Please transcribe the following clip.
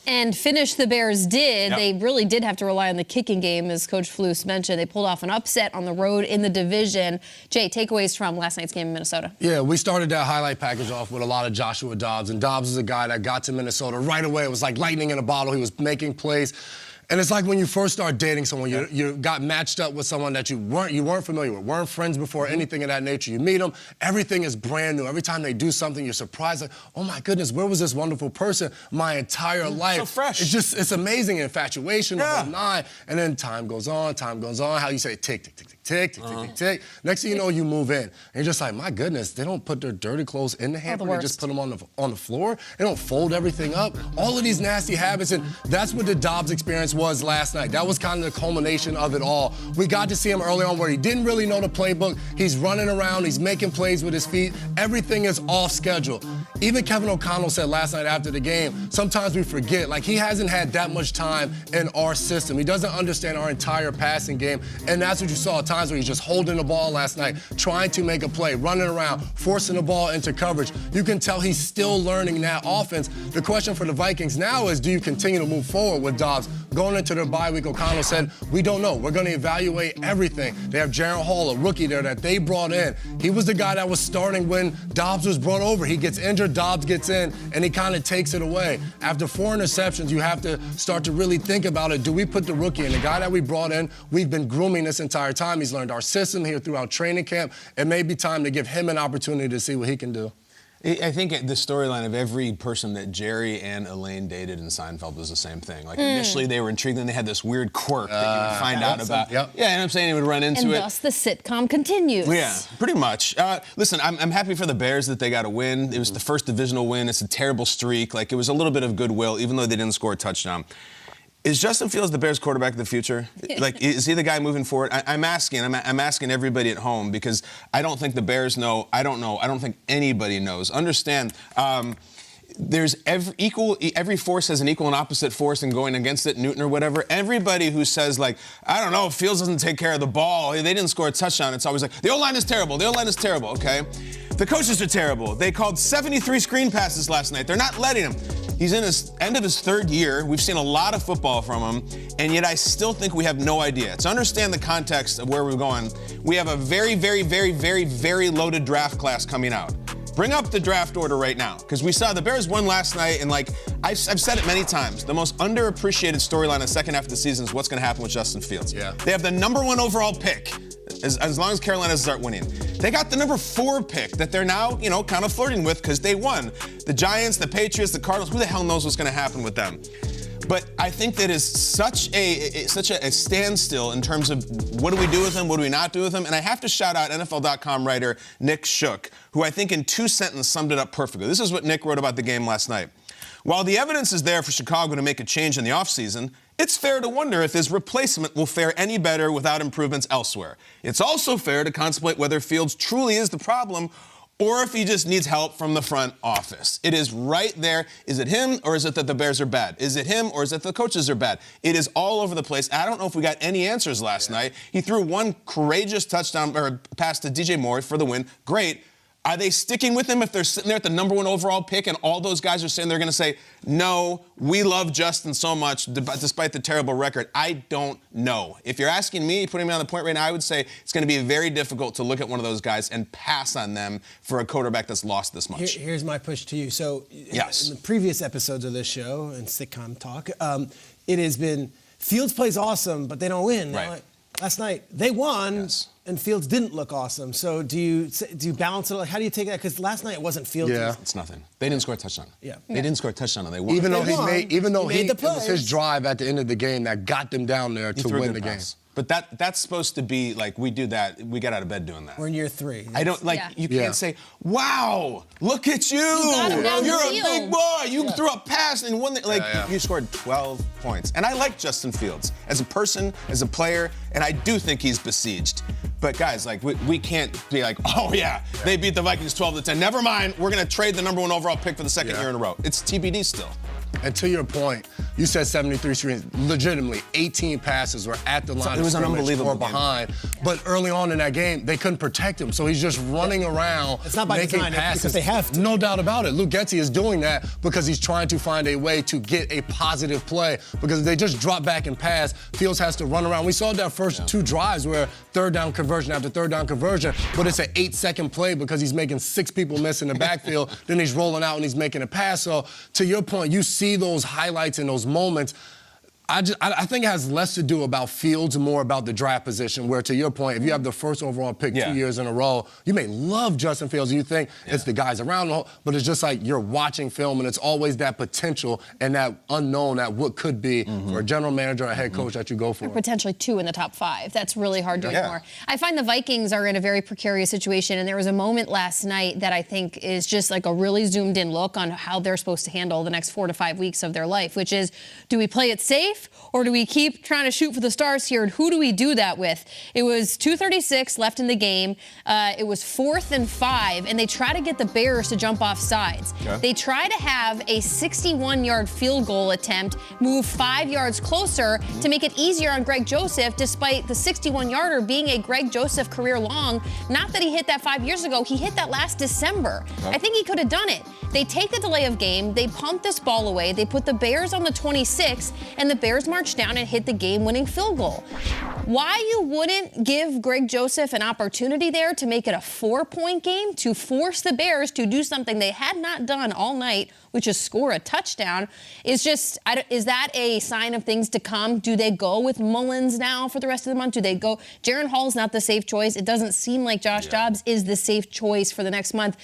And finish the Bears did. They really did have to rely on the kicking game, as Coach Flus mentioned. They pulled off an upset on the road in the division. Jay, takeaways from last night's game in Minnesota. Yeah, we started that highlight package off with a lot of Joshua Dobbs. And Dobbs is a guy that got to Minnesota right away. It was like lightning in a bottle. He was making plays. And it's like when you first start dating someone, you got matched up with someone that you weren't familiar with, weren't friends before, anything of that nature. You meet them, everything is brand new. Every time they do something, you're surprised, like, oh my goodness, where was this wonderful person my entire life? So fresh. It's amazing. Infatuation, the whole nine. And then time goes on, how you say tick, tick, tick, tick, tick, tick, tick, tick, tick. Next thing you know, you move in. And you're just like, my goodness, they don't put their dirty clothes in the hamper, they just put them on the floor. They don't fold everything up. All of these nasty habits, and that's what the Dobbs experience was last night. That was kind of the culmination of it all. We got to see him early on where he didn't really know the playbook. He's running around, he's making plays with his feet. Everything is off schedule. Even Kevin O'Connell said last night after the game, sometimes we forget, like he hasn't had that much time in our system. He doesn't understand our entire passing game, and that's what you saw at times where he's just holding the ball last night, trying to make a play, running around, forcing the ball into coverage. You can tell he's still learning that offense. The question for the Vikings now is, do you continue to move forward with Dobbs? Going into their bye week, O'Connell said, we don't know. We're going to evaluate everything. They have Jaron Hall, a rookie there that they brought in. He was the guy that was starting when Dobbs was brought over. He gets injured, Dobbs gets in, and he kind of takes it away. After 4 interceptions, you have to start to really think about it. Do we put the rookie in? The guy that we brought in, we've been grooming this entire time. He's learned our system here throughout training camp. It may be time to give him an opportunity to see what he can do. I think the storyline of every person that Jerry and Elaine dated in Seinfeld was the same thing. Like, initially they were intrigued, and they had this weird quirk that you would find out about. Yeah, and I'm saying he would run into it. And thus the sitcom continues. Yeah, pretty much. Listen, I'm happy for the Bears that they got a win. It was the first divisional win. It's a terrible streak. Like, it was a little bit of goodwill, even though they didn't score a touchdown. Is Justin Fields the Bears quarterback of the future? Like, is he the guy moving forward? I'm asking everybody at home, because I don't think the Bears know. I don't know. I don't think anybody knows. Understand, there's every force has an equal and opposite force in going against it, Newton or whatever. Everybody who says, like, I don't know, Fields doesn't take care of the ball, they didn't score a touchdown, it's always like, the O-line is terrible, okay? The coaches are terrible. They called 73 screen passes last night. They're not letting him. He's in his end of his 3rd year. We've seen a lot of football from him, and yet I still think we have no idea. To understand the context of where we're going, we have a very, very, very, very, very loaded draft class coming out. Bring up the draft order right now, because we saw the Bears won last night, and like I've said it many times, the most underappreciated storyline in the second half of the season is what's going to happen with Justin Fields. Yeah. They have the #1 overall pick, as long as Carolina start winning. They got the #4 pick that they're now, kind of flirting with because they won. The Giants, the Patriots, the Cardinals, who the hell knows what's going to happen with them? But I think that is such a standstill in terms of what do we do with him, what do we not do with him? And I have to shout out NFL.com writer Nick Shook, who I think in 2 sentences summed it up perfectly. This is what Nick wrote about the game last night. While the evidence is there for Chicago to make a change in the offseason, it's fair to wonder if his replacement will fare any better without improvements elsewhere. It's also fair to contemplate whether Fields truly is the problem, or if he just needs help from the front office. It is right there. Is it him, or is it that the Bears are bad? Is it him, or is it the coaches are bad? It is all over the place. I don't know if we got any answers last night. He threw one courageous touchdown or pass to DJ Moore for the win. Great. Are they sticking with him if they're sitting there at the #1 overall pick and all those guys are saying they're going to say, no, we love Justin so much despite the terrible record? I don't know. If you're asking me, putting me on the point right now, I would say it's going to be very difficult to look at one of those guys and pass on them for a quarterback that's lost this much. Here's my push to you. So yes. In the previous episodes of this show and sitcom talk, it has been Fields plays awesome, but they don't win. Right. Last night, they won. Yes. And Fields didn't look awesome. So do you balance it? Like, how do you take that? Because last night it wasn't Fields. Yeah. It's nothing. They didn't score a touchdown. Yeah. They didn't score a touchdown and they won. Even though he made the it was his drive at the end of the game that got them down there to win the game. But that's supposed to be, like, we do that. We get out of bed doing that. We're in year 3. I don't, like, you can't say, wow, look at you. You're a big boy. You threw a pass and won. You scored 12 points. And I like Justin Fields as a person, as a player, and I do think he's besieged. But, guys, like, we can't be like, oh, yeah, they beat the Vikings 12-10. Never mind, we're going to trade the #1 overall pick for the second year in a row. It's TBD still. And to your point, You said 73 screens. Legitimately, 18 passes were at the line It was of an scrimmage unbelievable or behind. But early on in that game, they couldn't protect him. So he's just running around, It's not by making design, it's passes. because they have to. No doubt about it. Luke Getsy is doing that because he's trying to find a way to get a positive play. Because if they just drop back and pass, Fields has to run around. We saw that first 2 drives where third down conversion after third down conversion, but it's an 8-second play because he's making 6 people miss in the backfield. Then he's rolling out and he's making a pass. So to your point, you see those highlights in those moments. I think it has less to do about Fields and more about the draft position, where to your point, if you have the first overall pick 2 years in a row, you may love Justin Fields. You think it's the guys around him, but it's just like you're watching film, and it's always that potential and that unknown that what could be for a general manager or a head coach that you go for. Or potentially 2 in the top 5. That's really hard to ignore. I find the Vikings are in a very precarious situation, and there was a moment last night that I think is just like a really zoomed in look on how they're supposed to handle the next 4 to 5 weeks of their life, which is, do we play it safe? Or do we keep trying to shoot for the stars here? And who do we do that with? It was 2:36 left in the game. It was 4th and 5, and they try to get the Bears to jump off sides. They try to have a 61-yard field goal attempt move 5 yards closer to make it easier on Greg Joseph, despite the 61-yarder being a Greg Joseph career long. Not that he hit that 5 years ago. He hit that last December. I think he could have done it. They take the delay of game. They punt this ball away. They put the Bears on the 26, and the Bears march down and hit the game-winning field goal. Why you wouldn't give Greg Joseph an opportunity there to make it a 4-point game, to force the Bears to do something they had not done all night, which is score a touchdown, is that a sign of things to come? Do they go with Mullins now for the rest of the month? Do they go? Jaron Hall's not the safe choice. It doesn't seem like Josh Dobbs is the safe choice for the next month.